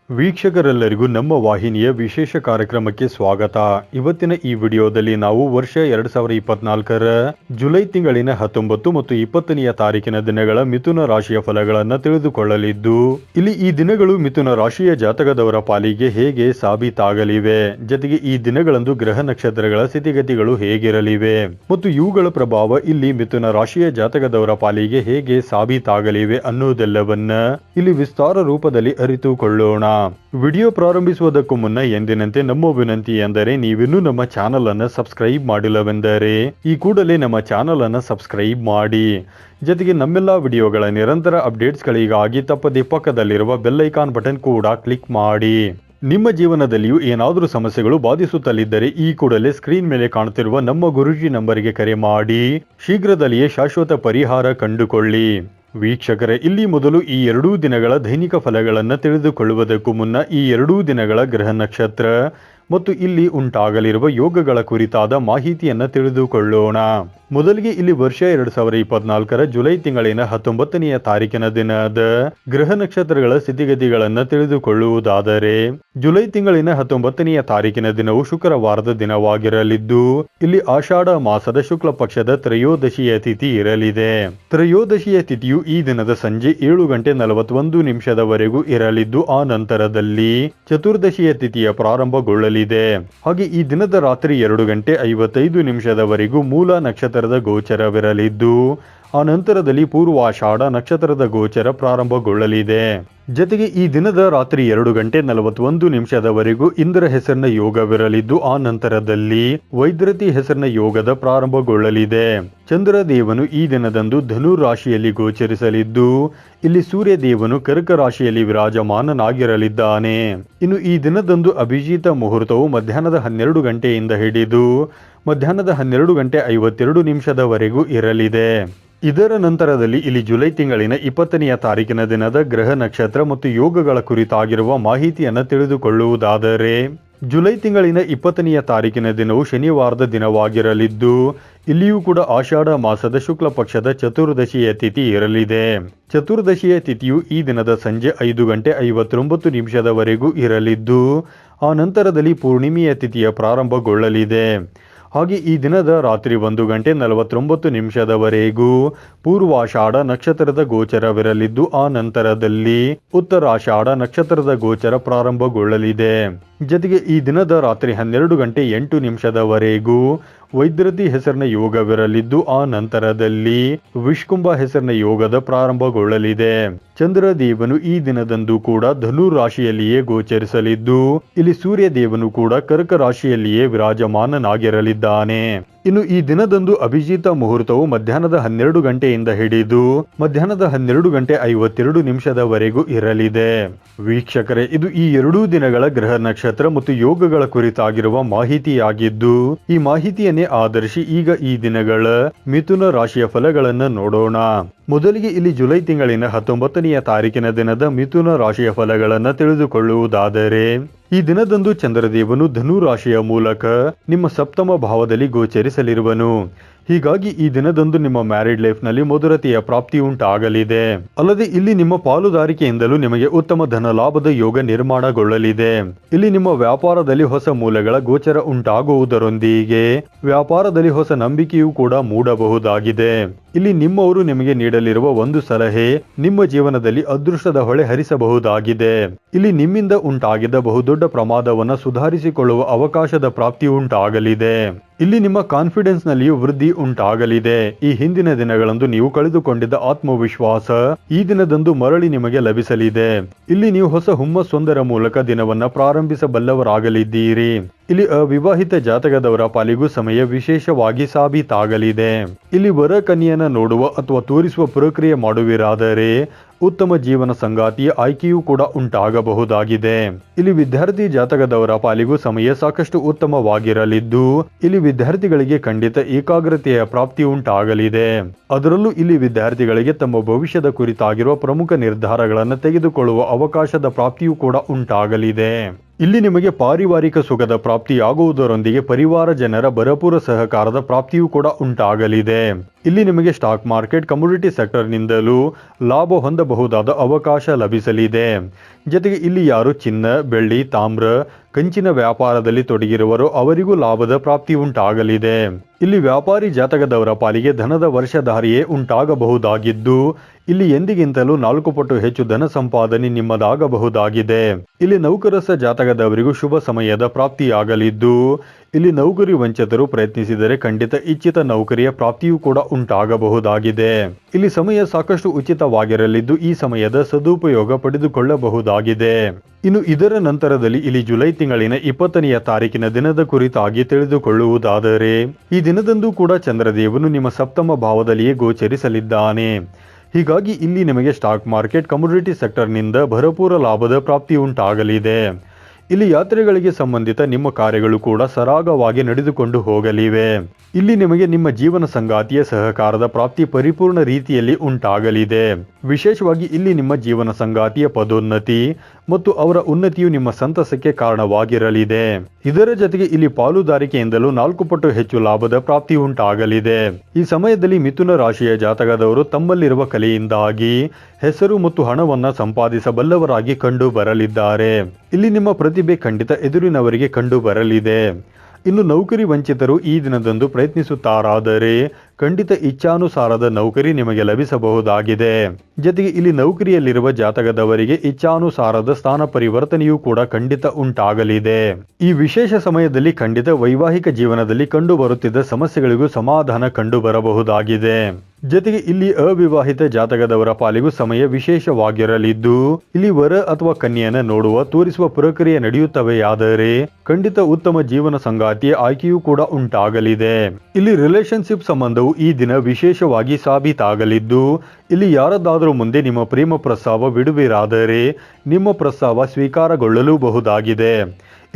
ವೀಕ್ಷಕರೆಲ್ಲರಿಗೂ ನಮ್ಮ ವಾಹಿನಿಯ ವಿಶೇಷ ಕಾರ್ಯಕ್ರಮಕ್ಕೆ ಸ್ವಾಗತ. ಇವತ್ತಿನ ಈ ವಿಡಿಯೋದಲ್ಲಿ ನಾವು ವರ್ಷ 2024ರ ಜುಲೈ ತಿಂಗಳಿನ 19 ಮತ್ತು 20ನೇ ತಾರೀಕಿನ ದಿನಗಳ ಮಿಥುನ ರಾಶಿಯ ಫಲಗಳನ್ನು ತಿಳಿದುಕೊಳ್ಳಲಿದ್ದು, ಇಲ್ಲಿ ಈ ದಿನಗಳು ಮಿಥುನ ರಾಶಿಯ ಜಾತಕದವರ ಪಾಲಿಗೆ ಹೇಗೆ ಸಾಬೀತಾಗಲಿವೆ, ಜೊತೆಗೆ ಈ ದಿನಗಳಂದು ಗ್ರಹ ನಕ್ಷತ್ರಗಳ ಸ್ಥಿತಿಗತಿಗಳು ಹೇಗಿರಲಿವೆ ಮತ್ತು ಇವುಗಳ ಪ್ರಭಾವ ಇಲ್ಲಿ ಮಿಥುನ ರಾಶಿಯ ಜಾತಕದವರ ಪಾಲಿಗೆ ಹೇಗೆ ಸಾಬೀತಾಗಲಿವೆ ಅನ್ನೋದೆಲ್ಲವನ್ನ ಇಲ್ಲಿ ವಿಸ್ತಾರ ರೂಪದಲ್ಲಿ ಅರಿತುಕೊಳ್ಳೋಣ. ವಿಡಿಯೋ ಪ್ರಾರಂಭಿಸುವುದಕ್ಕೂ ಮುನ್ನ ಎಂದಿನಂತೆ ನಮ್ಮ ವಿನಂತಿ ಎಂದರೆ, ನೀವಿನ್ನೂ ನಮ್ಮ ಚಾನಲ್ ಅನ್ನು ಸಬ್ಸ್ಕ್ರೈಬ್ ಮಾಡಿಲ್ಲವೆಂದರೆ ಈ ಕೂಡಲೇ ನಮ್ಮ ಚಾನಲ್ ಅನ್ನು ಸಬ್ಸ್ಕ್ರೈಬ್ ಮಾಡಿ. ಜೊತೆಗೆ ನಮ್ಮೆಲ್ಲ ವಿಡಿಯೋಗಳ ನಿರಂತರ ಅಪ್ಡೇಟ್ಸ್ಗಳಿಗಾಗಿ ತಪ್ಪದೇ ಪಕ್ಕದಲ್ಲಿರುವ ಬೆಲ್ ಐಕಾನ್ ಬಟನ್ ಕೂಡ ಕ್ಲಿಕ್ ಮಾಡಿ. ನಿಮ್ಮ ಜೀವನದಲ್ಲಿಯೂ ಏನಾದರೂ ಸಮಸ್ಯೆಗಳು ಬಾಧಿಸುತ್ತಲಿದ್ದರೆ ಈ ಕೂಡಲೇ ಸ್ಕ್ರೀನ್ ಮೇಲೆ ಕಾಣುತ್ತಿರುವ ನಮ್ಮ ಗುರೂಜಿ ನಂಬರಿಗೆ ಕರೆ ಮಾಡಿ ಶೀಘ್ರದಲ್ಲಿಯೇ ಶಾಶ್ವತ ಪರಿಹಾರ ಕಂಡುಕೊಳ್ಳಿ. ವೀಕ್ಷಕರೇ, ಇಲ್ಲಿ ಮೊದಲು ಈ 2 ದಿನಗಳ ದೈನಿಕ ಫಲಗಳನ್ನು ತಿಳಿದುಕೊಳ್ಳುವುದಕ್ಕೂ ಮುನ್ನ ಈ 2 ದಿನಗಳ ಗ್ರಹ ನಕ್ಷತ್ರ ಮತ್ತು ಇಲ್ಲಿ ಉಂಟಾಗಲಿರುವ ಯೋಗಗಳ ಕುರಿತಾದ ಮಾಹಿತಿಯನ್ನು ತಿಳಿದುಕೊಳ್ಳೋಣ. ಮೊದಲಿಗೆ ಇಲ್ಲಿ ವರ್ಷ 2024ರ ಜುಲೈ ತಿಂಗಳಿನ 19ನೇ ತಾರೀಕಿನ ದಿನದ ಗ್ರಹ ನಕ್ಷತ್ರಗಳ ಸ್ಥಿತಿಗತಿಗಳನ್ನು ತಿಳಿದುಕೊಳ್ಳುವುದಾದರೆ, ಜುಲೈ ತಿಂಗಳಿನ 19ನೇ ತಾರೀಕಿನ ದಿನವು ಶುಕ್ರವಾರದ ದಿನವಾಗಿರಲಿದ್ದು, ಇಲ್ಲಿ ಆಷಾಢ ಮಾಸದ ಶುಕ್ಲ ಪಕ್ಷದ ತ್ರಯೋದಶಿಯ ತಿಥಿ ಇರಲಿದೆ. ತ್ರಯೋದಶಿಯ ತಿಥಿಯು ಈ ದಿನದ ಸಂಜೆ 7:41 ಇರಲಿದ್ದು, ಆ ನಂತರದಲ್ಲಿ ಚತುರ್ದಶಿಯ ತಿಥಿಯ ಪ್ರಾರಂಭಗೊಳ್ಳಲಿದೆ. ಹಾಗೆ ಈ ದಿನದ ರಾತ್ರಿ 2:55 ಮೂಲ ನಕ್ಷತ್ರದ ಗೋಚರವಿರಲಿದ್ದು, ಆ ನಂತರದಲ್ಲಿ ಪೂರ್ವಾಷಾಢ ನಕ್ಷತ್ರದ ಗೋಚರ ಪ್ರಾರಂಭಗೊಳ್ಳಲಿದೆ. ಜೊತೆಗೆ ಈ ದಿನದ ರಾತ್ರಿ 2:41 ಇಂದ್ರ ಹೆಸರಿನ ಯೋಗವಿರಲಿದ್ದು, ಆ ನಂತರದಲ್ಲಿ ವೈದ್ರತಿ ಹೆಸರಿನ ಯೋಗದ ಪ್ರಾರಂಭಗೊಳ್ಳಲಿದೆ. ಚಂದ್ರ ದೇವನು ಈ ದಿನದಂದು ಧನು ರಾಶಿಯಲ್ಲಿ ಗೋಚರಿಸಲಿದ್ದು, ಇಲ್ಲಿ ಸೂರ್ಯ ದೇವನು ಕರ್ಕ ರಾಶಿಯಲ್ಲಿ ವಿರಾಜಮಾನನಾಗಿರಲಿದ್ದಾನೆ. ಇನ್ನು ಈ ದಿನದಂದು ಅಭಿಜಿತ ಮುಹೂರ್ತವು ಮಧ್ಯಾಹ್ನದ 12 ಹಿಡಿದು ಮಧ್ಯಾಹ್ನದ 12:52 ಇರಲಿದೆ. ಇದರ ನಂತರದಲ್ಲಿ ಇಲ್ಲಿ ಜುಲೈ ತಿಂಗಳಿನ 20ನೇ ತಾರೀಕಿನ ದಿನದ ಗ್ರಹ ನಕ್ಷತ್ರ ಮತ್ತು ಯೋಗಗಳ ಕುರಿತಾಗಿರುವ ಮಾಹಿತಿಯನ್ನು ತಿಳಿದುಕೊಳ್ಳುವುದಾದರೆ, ಜುಲೈ ತಿಂಗಳಿನ 20ನೇ ತಾರೀಕಿನ ದಿನವು ಶನಿವಾರದ ದಿನವಾಗಿರಲಿದ್ದು, ಇಲ್ಲಿಯೂ ಕೂಡ ಆಷಾಢ ಮಾಸದ ಶುಕ್ಲ ಪಕ್ಷದ ಚತುರ್ದಶಿಯ ತಿಥಿ ಇರಲಿದೆ. ಚತುರ್ದಶಿಯ ತಿಥಿಯು ಈ ದಿನದ ಸಂಜೆ 5:59 ಇರಲಿದ್ದು, ಆ ನಂತರದಲ್ಲಿ ಪೂರ್ಣಿಮೆಯ ತಿಥಿಯ ಪ್ರಾರಂಭಗೊಳ್ಳಲಿದೆ. ಹಾಗೆ ಈ ದಿನದ ರಾತ್ರಿ 1:49 ಪೂರ್ವಾಷಾಢ ನಕ್ಷತ್ರದ ಗೋಚರವಿರಲಿದ್ದು, ಆ ನಂತರದಲ್ಲಿ ಉತ್ತರಾಷಾಢ ನಕ್ಷತ್ರದ ಗೋಚರ ಪ್ರಾರಂಭಗೊಳ್ಳಲಿದೆ. ಜೊತೆಗೆ ಈ ದಿನದ ರಾತ್ರಿ 12:08 ವೈದ್ರತಿ ಹೆಸರಿನ ಯೋಗವಿರಲಿದ್ದು, ಆ ನಂತರದಲ್ಲಿ ವಿಷ್ಕುಂಭ ಹೆಸರಿನ ಯೋಗದ ಪ್ರಾರಂಭಗೊಳ್ಳಲಿದೆ. ಚಂದ್ರ ದೇವನು ಈ ದಿನದಂದು ಕೂಡ ಧನು ರಾಶಿಯಲ್ಲಿಯೇ ಗೋಚರಿಸಲಿದ್ದು, ಇಲ್ಲಿ ಸೂರ್ಯ ದೇವನು ಕೂಡ ಕರ್ಕ ರಾಶಿಯಲ್ಲಿಯೇ ವಿರಾಜಮಾನನಾಗಿರಲಿದ್ದಾನೆ. ಇನ್ನು ಈ ದಿನದಂದು ಅಭಿಜಿತ ಮುಹೂರ್ತವು ಮಧ್ಯಾಹ್ನದ 12 ಹಿಡಿದು ಮಧ್ಯಾಹ್ನದ 12:52 ಇರಲಿದೆ. ವೀಕ್ಷಕರೇ, ಇದು ಈ 2 ದಿನಗಳ ಗ್ರಹ ನಕ್ಷತ್ರ ಮತ್ತು ಯೋಗಗಳ ಕುರಿತಾಗಿರುವ ಮಾಹಿತಿಯಾಗಿದ್ದು, ಈ ಮಾಹಿತಿಯನ್ನೇ ಆಧರಿಸಿ ಈಗ ಈ ದಿನಗಳ ಮಿಥುನ ರಾಶಿಯ ಫಲಗಳನ್ನು ನೋಡೋಣ. ಮೊದಲಿಗೆ ಇಲ್ಲಿ ಜುಲೈ ತಿಂಗಳಿನ 19ನೇ ತಾರೀಕಿನ ದಿನದ ಮಿಥುನ ರಾಶಿಯ ಫಲಗಳನ್ನು ತಿಳಿದುಕೊಳ್ಳುವುದಾದರೆ, ಈ ದಿನದಂದು ಚಂದ್ರದೇವನು ಧನು ರಾಶಿಯ ಮೂಲಕ ನಿಮ್ಮ ಸಪ್ತಮ ಭಾವದಲ್ಲಿ ಗೋಚರಿಸಲಿರುವನು. ಹೀಗಾಗಿ ಈ ದಿನದಂದು ನಿಮ್ಮ ಮ್ಯಾರಿಡ್ ಲೈಫ್ ನಲ್ಲಿ ಮಧುರತೆಯ ಪ್ರಾಪ್ತಿ ಉಂಟಾಗಲಿದೆ. ಅಲ್ಲದೆ ಇಲ್ಲಿ ನಿಮ್ಮ ಪಾಲುದಾರಿಕೆಯಿಂದಲೂ ನಿಮಗೆ ಉತ್ತಮ ಧನ ಲಾಭದ ಯೋಗ ನಿರ್ಮಾಣಗೊಳ್ಳಲಿದೆ. ಇಲ್ಲಿ ನಿಮ್ಮ ವ್ಯಾಪಾರದಲ್ಲಿ ಹೊಸ ಮೂಲಗಳ ಗೋಚರ ಉಂಟಾಗುವುದರೊಂದಿಗೆ ವ್ಯಾಪಾರದಲ್ಲಿ ಹೊಸ ನಂಬಿಕೆಯೂ ಕೂಡ ಮೂಡಬಹುದಾಗಿದೆ. ಇಲ್ಲಿ ನಿಮ್ಮವರು ನಿಮಗೆ ನೀಡಲಿರುವ ಒಂದು ಸಲಹೆ ನಿಮ್ಮ ಜೀವನದಲ್ಲಿ ಅದೃಷ್ಟದ ಹೊಳೆ ಹರಿಸಬಹುದಾಗಿದೆ. ಇಲ್ಲಿ ನಿಮ್ಮಿಂದ ಉಂಟಾಗಿದ್ದ ಬಹುದೊಡ್ಡ ಪ್ರಮಾದವನ್ನು ಸುಧಾರಿಸಿಕೊಳ್ಳುವ ಅವಕಾಶದ ಪ್ರಾಪ್ತಿ ಉಂಟಾಗಲಿದೆ. ಇಲ್ಲಿ ನಿಮ್ಮ ಕಾನ್ಫಿಡೆನ್ಸ್ ನಲ್ಲಿಯೂ ವೃದ್ಧಿ ಉಂಟಾಗಲಿದೆ. ಈ ಹಿಂದಿನ ದಿನಗಳಂದು ನೀವು ಕಳೆದುಕೊಂಡಿದ್ದ ಆತ್ಮವಿಶ್ವಾಸ ಈ ದಿನದಂದು ಮರಳಿ ನಿಮಗೆ ಲಭಿಸಲಿದೆ. ಇಲ್ಲಿ ನೀವು ಹೊಸ ಹುಮ್ಮಸ್ಸೊಂದರ ಮೂಲಕ ದಿನವನ್ನ ಪ್ರಾರಂಭಿಸಬಲ್ಲವರಾಗಲಿದ್ದೀರಿ. ಇಲ್ಲಿ ಅವಿವಾಹಿತ ಜಾತಕದವರ ಪಾಲಿಗೂ ಸಮಯ ವಿಶೇಷವಾಗಿ ಸಾಬೀತಾಗಲಿದೆ. ಇಲ್ಲಿ ವರ ಕನ್ಯೆಯನ್ನ ನೋಡುವ ಅಥವಾ ತೋರಿಸುವ ಪ್ರಕ್ರಿಯೆ ಮಾಡುವಿರಾದರೆ ಉತ್ತಮ ಜೀವನ ಸಂಗಾತಿಯ ಆಯ್ಕೆಯೂ ಕೂಡ ಉಂಟಾಗಬಹುದಾಗಿದೆ. ಇಲ್ಲಿ ವಿದ್ಯಾರ್ಥಿ ಜಾತಕದವರ ಪಾಲಿಗೂ ಸಮಯ ಸಾಕಷ್ಟು ಉತ್ತಮವಾಗಿರಲಿದ್ದು, ಇಲ್ಲಿ ವಿದ್ಯಾರ್ಥಿಗಳಿಗೆ ಖಂಡಿತ ಏಕಾಗ್ರತೆಯ ಪ್ರಾಪ್ತಿ ಉಂಟಾಗಲಿದೆ. ಅದರಲ್ಲೂ ಇಲ್ಲಿ ವಿದ್ಯಾರ್ಥಿಗಳಿಗೆ ತಮ್ಮ ಭವಿಷ್ಯದ ಕುರಿತಾಗಿರುವ ಪ್ರಮುಖ ನಿರ್ಧಾರಗಳನ್ನು ತೆಗೆದುಕೊಳ್ಳುವ ಅವಕಾಶದ ಪ್ರಾಪ್ತಿಯೂ ಕೂಡ ಉಂಟಾಗಲಿದೆ. ಇಲ್ಲಿ ನಿಮಗೆ ಪಾರಿವಾರಿಕ ಸುಖದ ಪ್ರಾಪ್ತಿಯಾಗುವುದರೊಂದಿಗೆ ಪರಿವಾರ ಜನರ ಭರಪೂರ ಸಹಕಾರದ ಪ್ರಾಪ್ತಿಯೂ ಕೂಡ ಉಂಟಾಗಲಿದೆ. ಇಲ್ಲಿ ನಿಮಗೆ ಸ್ಟಾಕ್ ಮಾರ್ಕೆಟ್, ಕಮ್ಯುನಿಟಿ ಸೆಕ್ಟರ್ನಿಂದಲೂ ಲಾಭ ಹೊಂದಬಹುದಾದ ಅವಕಾಶ ಲಭಿಸಲಿದೆ. ಜೊತೆಗೆ ಇಲ್ಲಿ ಯಾರು ಚಿನ್ನ, ಬೆಳ್ಳಿ, ತಾಮ್ರ, ಕಂಚಿನ ವ್ಯಾಪಾರದಲ್ಲಿ ತೊಡಗಿರುವರೋ ಅವರಿಗೂ ಲಾಭದ ಪ್ರಾಪ್ತಿ ಉಂಟಾಗಲಿದೆ. ಇಲ್ಲಿ ವ್ಯಾಪಾರಿ ಜಾತಕದವರ ಪಾಲಿಗೆ ಧನದ ವರ್ಷಧಾರಿಯೇ ಉಂಟಾಗಬಹುದಾಗಿದ್ದು, ಇಲ್ಲಿ ಎಂದಿಗಿಂತಲೂ 4 ಪಟ್ಟು ಹೆಚ್ಚು ಧನ ಸಂಪಾದನೆ ನಿಮ್ಮದಾಗಬಹುದಾಗಿದೆ. ಇಲ್ಲಿ ನೌಕರಸ ಜಾತಕದವರಿಗೂ ಶುಭ ಸಮಯದ ಪ್ರಾಪ್ತಿಯಾಗಲಿದ್ದು, ಇಲ್ಲಿ ನೌಕರಿ ವಂಚಿತರು ಪ್ರಯತ್ನಿಸಿದರೆ ಖಂಡಿತ ಇಚ್ಛಿತ ನೌಕರಿಯ ಪ್ರಾಪ್ತಿಯೂ ಕೂಡ ಉಂಟಾಗಬಹುದಾಗಿದೆ. ಇಲ್ಲಿ ಸಮಯ ಸಾಕಷ್ಟು ಉಚಿತವಾಗಿರಲಿದ್ದು, ಈ ಸಮಯದ ಸದುಪಯೋಗ ಪಡೆದುಕೊಳ್ಳಬಹುದಾಗಿದೆ. ಇನ್ನು ಇದರ ನಂತರದಲ್ಲಿ ಇಲ್ಲಿ ಜುಲೈ ತಿಂಗಳಿನ 20ನೆಯ ತಾರೀಕಿನ ದಿನದ ಕುರಿತಾಗಿ ತಿಳಿದುಕೊಳ್ಳುವುದಾದರೆ, ಈ ದಿನದಂದು ಕೂಡ ಚಂದ್ರದೇವನು ನಿಮ್ಮ ಸಪ್ತಮ ಭಾವದಲ್ಲಿಯೇ ಗೋಚರಿಸಲಿದ್ದಾನೆ. ಹೀಗಾಗಿ ಇಲ್ಲಿ ನಿಮಗೆ ಸ್ಟಾಕ್ ಮಾರ್ಕೆಟ್, ಕಮ್ಯುನಿಟಿ ಸೆಕ್ಟರ್ನಿಂದ ಭರಪೂರ ಲಾಭದ ಪ್ರಾಪ್ತಿ ಉಂಟಾಗಲಿದೆ. ಇಲ್ಲಿ ಯಾತ್ರೆಗಳಿಗೆ ಸಂಬಂಧಿತ ನಿಮ್ಮ ಕಾರ್ಯಗಳು ಕೂಡ ಸರಾಗವಾಗಿ ನಡೆದುಕೊಂಡು ಹೋಗಲಿವೆ. ಇಲ್ಲಿ ನಿಮಗೆ ನಿಮ್ಮ ಜೀವನ ಸಂಗಾತಿಯ ಸಹಕಾರದ ಪ್ರಾಪ್ತಿ ಪರಿಪೂರ್ಣ ರೀತಿಯಲ್ಲಿ ಉಂಟಾಗಲಿದೆ. ವಿಶೇಷವಾಗಿ ಇಲ್ಲಿ ನಿಮ್ಮ ಜೀವನ ಸಂಗಾತಿಯ ಪದೋನ್ನತಿ ಮತ್ತು ಅವರ ಉನ್ನತಿಯು ನಿಮ್ಮ ಸಂತಸಕ್ಕೆ ಕಾರಣವಾಗಿರಲಿದೆ. ಇದರ ಜೊತೆಗೆ ಇಲ್ಲಿ ಪಾಲುದಾರಿಕೆಯಿಂದಲೂ 4 ಪಟ್ಟು ಹೆಚ್ಚು ಲಾಭದ ಪ್ರಾಪ್ತಿ ಉಂಟಾಗಲಿದೆ. ಈ ಸಮಯದಲ್ಲಿ ಮಿಥುನ ರಾಶಿಯ ಜಾತಕದವರು ತಮ್ಮಲ್ಲಿರುವ ಕಲೆಯಿಂದಾಗಿ ಹೆಸರು ಮತ್ತು ಹಣವನ್ನ ಸಂಪಾದಿಸಬಲ್ಲವರಾಗಿ ಕಂಡು ಬರಲಿದ್ದಾರೆ. ಇಲ್ಲಿ ನಿಮ್ಮ ಪ್ರತಿಭೆ ಖಂಡಿತ ಎದುರಿನವರಿಗೆ ಕಂಡು ಬರಲಿದೆ. ಇನ್ನು ನೌಕರಿ ವಂಚಿತರು ಈ ದಿನದಂದು ಪ್ರಯತ್ನಿಸುತ್ತಾರಾದರೆ ಖಂಡಿತ ಇಚ್ಛಾನುಸಾರದ ನೌಕರಿ ನಿಮಗೆ ಲಭಿಸಬಹುದಾಗಿದೆ. ಜೊತೆಗೆ ಇಲ್ಲಿ ನೌಕರಿಯಲ್ಲಿರುವ ಜಾತಕದವರಿಗೆ ಇಚ್ಛಾನುಸಾರದ ಸ್ಥಾನ ಪರಿವರ್ತನೆಯೂ ಕೂಡ ಖಂಡಿತ ಉಂಟಾಗಲಿದೆ. ಈ ವಿಶೇಷ ಸಮಯದಲ್ಲಿ ಖಂಡಿತ ವೈವಾಹಿಕ ಜೀವನದಲ್ಲಿ ಕಂಡು ಬರುತ್ತಿದ್ದ ಸಮಸ್ಯೆಗಳಿಗೂ ಸಮಾಧಾನ ಕಂಡು ಬರಬಹುದಾಗಿದೆ. ಜೊತೆಗೆ ಇಲ್ಲಿ ಅವಿವಾಹಿತ ಜಾತಕದವರ ಪಾಲಿಗೂ ಸಮಯ ವಿಶೇಷವಾಗಿರಲಿದ್ದು, ಇಲ್ಲಿ ವರ ಅಥವಾ ಕನ್ಯೆಯನ್ನು ನೋಡುವ ತೋರಿಸುವ ಪ್ರಕ್ರಿಯೆ ನಡೆಯುತ್ತವೆಯಾದರೆ ಖಂಡಿತ ಉತ್ತಮ ಜೀವನ ಸಂಗಾತಿಯ ಆಯ್ಕೆಯೂ ಕೂಡ ಉಂಟಾಗಲಿದೆ. ಇಲ್ಲಿ ರಿಲೇಶನ್ಶಿಪ್ ಸಂಬಂಧವು ಈ ದಿನ ವಿಶೇಷವಾಗಿ ಸಾಬೀತಾಗಲಿದ್ದು, ಇಲ್ಲಿ ಯಾರದಾದರೂ ಮುಂದೆ ನಿಮ್ಮ ಪ್ರೇಮ ಪ್ರಸ್ತಾವ ಬಿಡುವಿರಾದರೆ ನಿಮ್ಮ ಪ್ರಸ್ತಾವ ಸ್ವೀಕಾರಗೊಳ್ಳಲೂಬಹುದಾಗಿದೆ.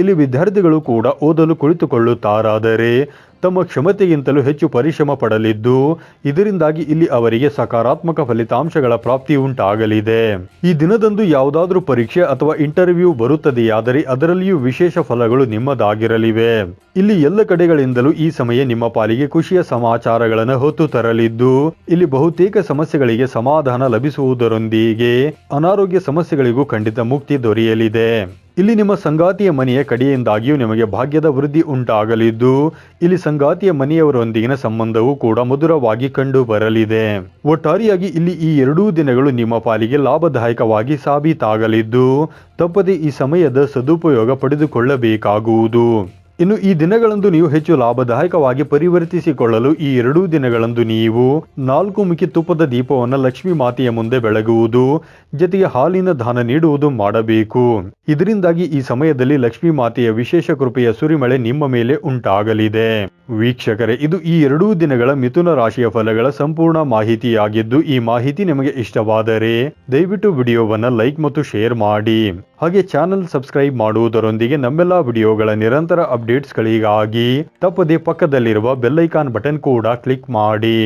ಇಲ್ಲಿ ವಿದ್ಯಾರ್ಥಿಗಳು ಕೂಡ ಓದಲು ಕುಳಿತುಕೊಳ್ಳುತ್ತಾರಾದರೆ ತಮ್ಮ ಕ್ಷಮತೆಗಿಂತಲೂ ಹೆಚ್ಚು ಪರಿಶ್ರಮ ಪಡಲಿದ್ದು, ಇದರಿಂದಾಗಿ ಇಲ್ಲಿ ಅವರಿಗೆ ಸಕಾರಾತ್ಮಕ ಫಲಿತಾಂಶಗಳ ಪ್ರಾಪ್ತಿ ಉಂಟಾಗಲಿದೆ. ಈ ದಿನದಂದು ಯಾವುದಾದ್ರೂ ಪರೀಕ್ಷೆ ಅಥವಾ ಇಂಟರ್ವ್ಯೂ ಬರುತ್ತದೆಯಾದರೆ ಅದರಲ್ಲಿಯೂ ವಿಶೇಷ ಫಲಗಳು ನಿಮ್ಮದಾಗಿರಲಿವೆ. ಇಲ್ಲಿ ಎಲ್ಲ ಕಡೆಗಳಿಂದಲೂ ಈ ಸಮಯ ನಿಮ್ಮ ಪಾಲಿಗೆ ಖುಷಿಯ ಸಮಾಚಾರಗಳನ್ನು ಹೊತ್ತು ತರಲಿದ್ದು, ಇಲ್ಲಿ ಬಹುತೇಕ ಸಮಸ್ಯೆಗಳಿಗೆ ಸಮಾಧಾನ ಲಭಿಸುವುದರೊಂದಿಗೆ ಅನಾರೋಗ್ಯ ಸಮಸ್ಯೆಗಳಿಗೂ ಖಂಡಿತ ಮುಕ್ತಿ ದೊರೆಯಲಿದೆ. ಇಲ್ಲಿ ನಿಮ್ಮ ಸಂಗಾತಿಯ ಮನೆಯ ಕಡೆಯಿಂದಾಗಿಯೂ ನಿಮಗೆ ಭಾಗ್ಯದ ವೃದ್ಧಿ ಉಂಟಾಗಲಿದ್ದು, ಇಲ್ಲಿ ಸಂಗಾತಿಯ ಮನೆಯವರೊಂದಿಗಿನ ಸಂಬಂಧವೂ ಕೂಡ ಮಧುರವಾಗಿ ಕಂಡು ಬರಲಿದೆ. ಒಟ್ಟಾರೆಯಾಗಿ ಇಲ್ಲಿ ಈ 2 ದಿನಗಳು ನಿಮ್ಮ ಪಾಲಿಗೆ ಲಾಭದಾಯಕವಾಗಿ ಸಾಬೀತಾಗಲಿದ್ದು, ತಪ್ಪದೆ ಈ ಸಮಯದ ಸದುಪಯೋಗ ಪಡೆದುಕೊಳ್ಳಬೇಕಾಗುವುದು. ಇನ್ನು ಈ ದಿನಗಳಂದು ನೀವು ಹೆಚ್ಚು ಲಾಭದಾಯಕವಾಗಿ ಪರಿವರ್ತಿಸಿಕೊಳ್ಳಲು ಈ 2 ದಿನಗಳಂದು ನೀವು 4 ಮುಖಿ ತುಪ್ಪದ ದೀಪವನ್ನು ಲಕ್ಷ್ಮೀ ಮಾತೆಯ ಮುಂದೆ ಬೆಳಗುವುದು, ಜೊತೆಗೆ ಹಾಲಿನ ದಾನ ನೀಡುವುದು ಮಾಡಬೇಕು. ಇದರಿಂದಾಗಿ ಈ ಸಮಯದಲ್ಲಿ ಲಕ್ಷ್ಮೀ ಮಾತೆಯ ವಿಶೇಷ ಕೃಪೆಯ ಸುರಿಮಳೆ ನಿಮ್ಮ ಮೇಲೆ ಉಂಟಾಗಲಿದೆ. ವೀಕ್ಷಕರೇ, ಇದು ಈ 2 ದಿನಗಳ ಮಿಥುನ ರಾಶಿಯ ಫಲಗಳ ಸಂಪೂರ್ಣ ಮಾಹಿತಿಯಾಗಿದ್ದು, ಈ ಮಾಹಿತಿ ನಿಮಗೆ ಇಷ್ಟವಾದರೆ ದಯವಿಟ್ಟು ವಿಡಿಯೋವನ್ನು ಲೈಕ್ ಮತ್ತು ಶೇರ್ ಮಾಡಿ. ಹಾಗೆ ಚಾನಲ್ ಸಬ್ಸ್ಕ್ರೈಬ್ ಮಾಡುವುದರೊಂದಿಗೆ ನಮ್ಮೆಲ್ಲ ವಿಡಿಯೋಗಳ ನಿರಂತರ ಅಪ್ಡೇಟ್ಸ್ಗಳಿಗಾಗಿ ತಪ್ಪದೆ ಪಕ್ಕದಲ್ಲಿರುವ ಬೆಲ್ ಐಕಾನ್ ಬಟನ್ ಕೂಡ ಕ್ಲಿಕ್ ಮಾಡಿ.